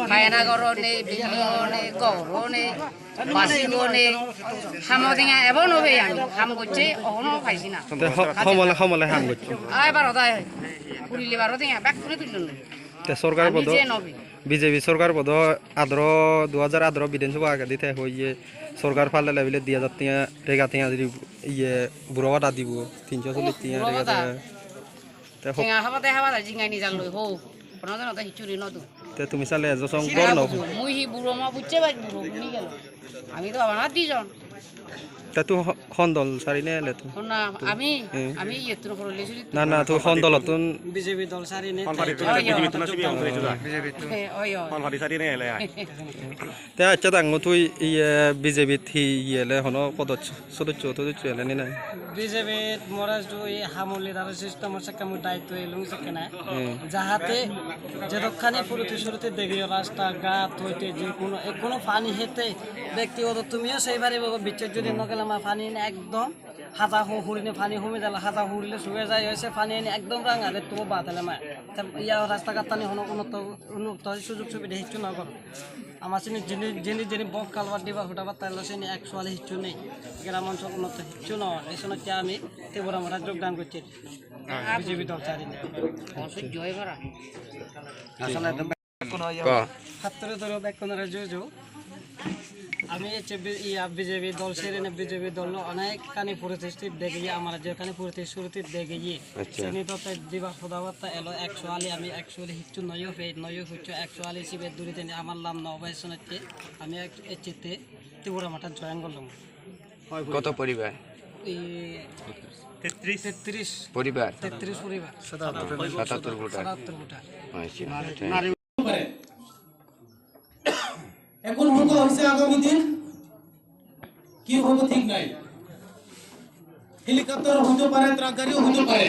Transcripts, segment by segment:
Kayana gorone, bingone, gorone, basigone, hamotinga ebono be yami, ham goche, ono paisina. Homole ham goche. Ay baroda, purili barotinga, back to the তে সরকার পদ BJP সরকার পদ আদ্র 2018 বিধানসভা আগে দিতে হইয়ে সরকার ফালে লেভেলে 2000 টিয়া রেগা টিয়া যদি ইয়ে বুড়োটা দিব 340 টিয়া রেগা তে হাবা জিঙ্গাই নি জানলই হো কোন জানো তা হিচুরি নদু তে তুমি সালে এজসং কর ন মুই হি বুড়ো মা বুঝছে বাই বুড়ো নি গেল আমি তো বানা দিজন তা তুই খন্দল সারি নে লে তুই না আমি ইয়েত্র করে লেছিলি না তুই খন্দল তুন বিজেপি দল সারি নে বিজেপি তো নাসিবি আমরা এটা বিজেপি ওই কোন ভাবি সারি নে এলে তে আচ্ছা দাঙ্গ তুই ইয়ে বিজেপি থি ইয়েলে হনো পদচ সদস্য তো চলে নে না বিজেপি মরাজ দুই হামলি দার সিস্টেম সকাম দায়িত্ব এলুং সকেনা যাহাতে যতখানি পুরুতি শুরুতে দেখিও রাস্তা ঘাট হইতে যে কোনো পানি হেতে ব্যক্তিগত তুমিও সেইবারে বিচ্ছেদ যদি নগেলা মা পানি একদম হাতা হুড়িনে পানি হুমে যালা হাতা হুড়িলে শুয়ে যায় হয়েছে পানি এনে একদম রাঙালে তো বাতালে মা ইয়া রাস্তাঘাট টানি হন উন্নত সুযোগ সুবিধা হিচ্ছু না করো আমার সিনি যিনি বক কালবার দিবা ফুটাবার তাইলে সিনি 100 হিচ্ছু নেই গ্রাম অঞ্চল উন্নত হিচ্ছু ন এই সময় আমি তেবরা মারা যোগদান করছি বিজেপি দল চারি জয় করা আসলে হাতরে ধরে বেকনের জয় আমি বিজেপি দল সেরে বিজেপি দল অনেক কানি প্রতিষ্ঠিত দেখি আমার যেখানে প্রতিশ্রুতি দেখি সেনি তো দিবা সদাবার্তা এলো 100 আলি আমি 100 হিচ্ছু নয় হচ্ছে 100 আলি শিবের দূরিতে আমার নাম নবাইশনতে আমি চিত্তে ত্রিপুরা মাঠে জয়েন করলাম কত পরিবার 33 পরিবার 33 পরিবার 77 ভোটার এখন মনে হচ্ছে আগামী দিন কি হবে ঠিক নাই হেলিকপ্টার হতে পারে ট্রাক গাড়িও হতে পারে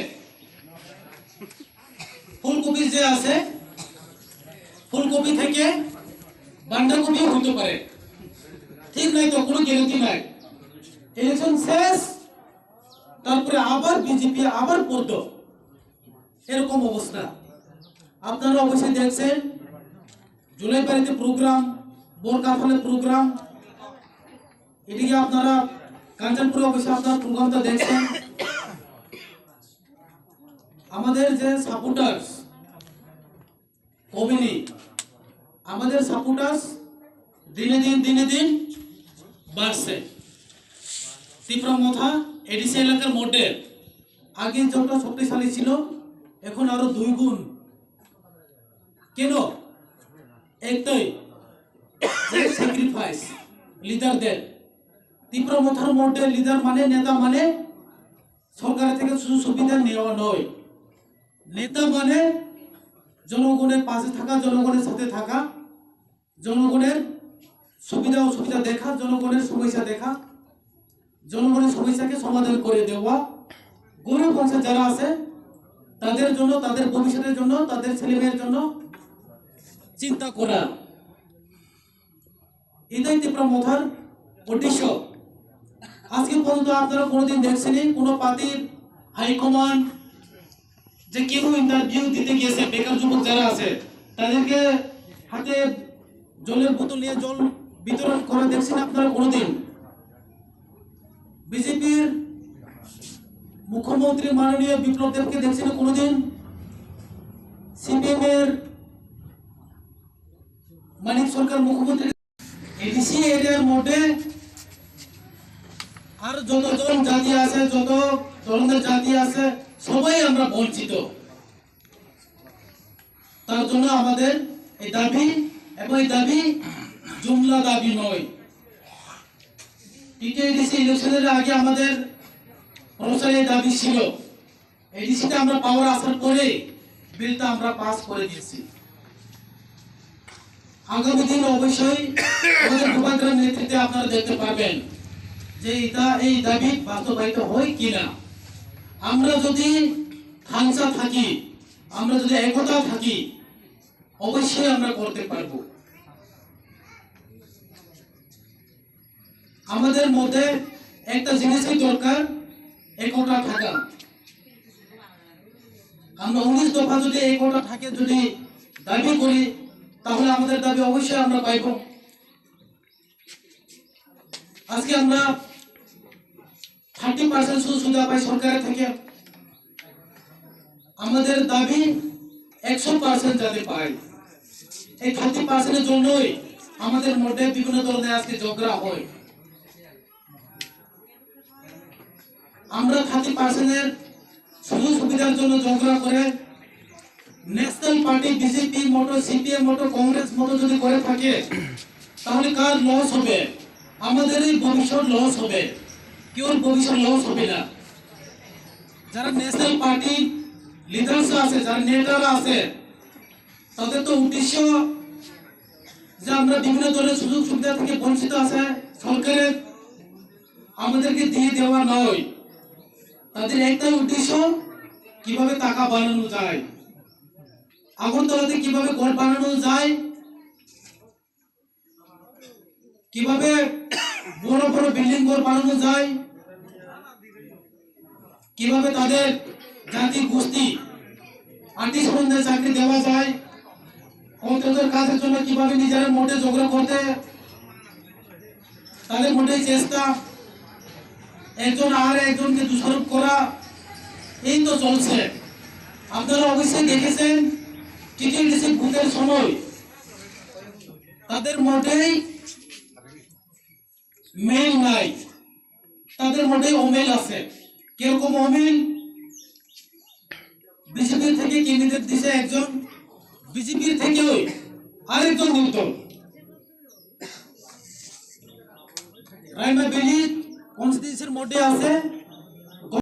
ফুলকপি যে আছে ফুলকপি থেকে বাঁধাকপিও হতে পারে ঠিক নাই তো কোনো গ্যারান্টি নাই ইলেকশন শেষ তারপরে আবার বিজেপি আবার পড়তো এরকম অবস্থা আপনারা অবশ্যই দেখছেন জুলাই বাড়িতে প্রোগ্রাম বোরকাফলে প্রোগ্রাম এদিকে আপনারা কাঞ্চনপুরে অবশ্যই আপনারা প্রোগ্রামটা দেখছেন আমাদের যে সাপোর্টার্স কমিউনি আমাদের সাপোর্টার্স দিনে দিন বাড়ছে তীব্রমথা এডিসি এলাকার মধ্যে আগে যতটা শক্তিশালী ছিল এখন আরো 2 গুণ কেন একটাই স্যাক্রিফাইস লিডারদের তীব্রমথার মধ্যে লিডার মানে নেতা মানে সরকার থেকে সুযোগ সুবিধা নেওয়া নয় নেতা মানে জনগণের পাশে থাকা জনগণের সাথে থাকা জনগণের সুবিধা অসুবিধা দেখা জনগণের সমস্যা দেখা জনগণের সমস্যাকে সমাধান করে দেওয়া গরিব অংশে যারা আছে তাদের জন্য তাদের ভবিষ্যতের জন্য তাদের ছেলেমেয়ের জন্য চিন্তা করা এটাই তীব্রমথার উদ্দেশ্য আজকে পর্যন্ত আপনারা কোনোদিন দেখছেনই কোনো পার্টির হাইকমান্ড যে কেউ ইন্টারভিউ দিতে গিয়েছে বেকার যুবক যারা আছে তাদেরকে হাতে জলের বোতল নিয়ে জল বিতরণ করা দেখছেন আপনারা কোনোদিন বিজেপির মুখ্যমন্ত্রী মাননীয় বিপ্লব দেবকে দেখছেন কোনোদিন সিপিএম এর মানিক সরকার মুখ্যমন্ত্রী এডিসি এরিয়ার মধ্যে আর যতজন জাতি আছে যত ধরনের জাতি আছে সবাই আমরা বঞ্চিত তার জন্য আমাদের এই দাবি এবং এই দাবি জুমলা দাবি নয় টিটিএডিসি ইলেকশনের আগে আমাদের প্রচারের দাবি ছিল এডিসিতে আমরা পাওয়ার আসার পরে বিলটা আমরা পাস করে দিয়েছি আগামী দিন অবশ্যই আমাদের রূপান্তরের নেতৃত্বে আপনারা দেখতে পারবেন যে এই দাবি বাস্তবায়িত হয় কিনা আমরা যদি থাংসা থাকি আমরা যদি একতা থাকি অবশ্যই আমরা করতে পারবো। আমাদের মধ্যে একটা জিনিসই দরকার, একতা থাকা। আমরা 19 দফা যদি একতা থাকে যদি দাবি করি, তাহলে আমাদের দাবি অবশ্যই আমরা পাইব। আজকে আমরা 30% সুবিধা পাই সরকারের থেকে, আমাদের দাবি 100% যাতে পাই। এই 30%-এর জন্যই আমাদের মধ্যে বিভিন্ন ধরনের আজকে ঝগড়া হয়। আমরা 30%-এর সুযোগ সুবিধার জন্য ঝগড়া করে ন্যাশনাল পার্টি বিজেপি মতো সিপিএম মতো কংগ্রেস মতো যদি করে থাকে, তাহলে কার লস হবে? আমাদেরই ভবিষ্যৎ লস হবে, কেউ ভবিষ্যৎ লস হবে না। যারা ন্যাশনাল পার্টি লিডার্স আছে, যারা নেতারা আছে, তাদের তো উদ্দেশ্য যে আমরা বিভিন্ন ধরনের সুযোগ সুবিধা থেকে বঞ্চিত আছে সরকারের আমাদেরকে দিয়ে দেওয়া নয়। তাদের একটাই উদ্দেশ্য কিভাবে টাকা বানানো যায়, আগরতলাতে কিভাবে ঘর বানানো যায়, কিভাবে বড় বড় বিল্ডিং ঘর বানানো যায়, কিভাবে তাদের জাতি গোষ্ঠী আর্টিস্টদের চাকরি দেওয়া যায়, কন্ট্রাক্টর কাজের জন্য কিভাবে নিজেরা মোটে ঝগড়া করতে, তাদের মোটে চেষ্টা, একজন আর একজনকে দোষারোপ করা, এই তো চলছে। আপনারা অবশ্যই দেখেছেন টিটিডিসি ভোটের সময় তাদের মোটেই মেল নাই, তাদের মোটেই অমিল আছে। কিরকম অমিল? বিজেপির থেকে ক্যান্ডিডেট দিছে একজন, বিজেপির থেকেও আরেকজন নির্দল। রাইমা বেলি কনস্টিটিউশনের মধ্যে আছে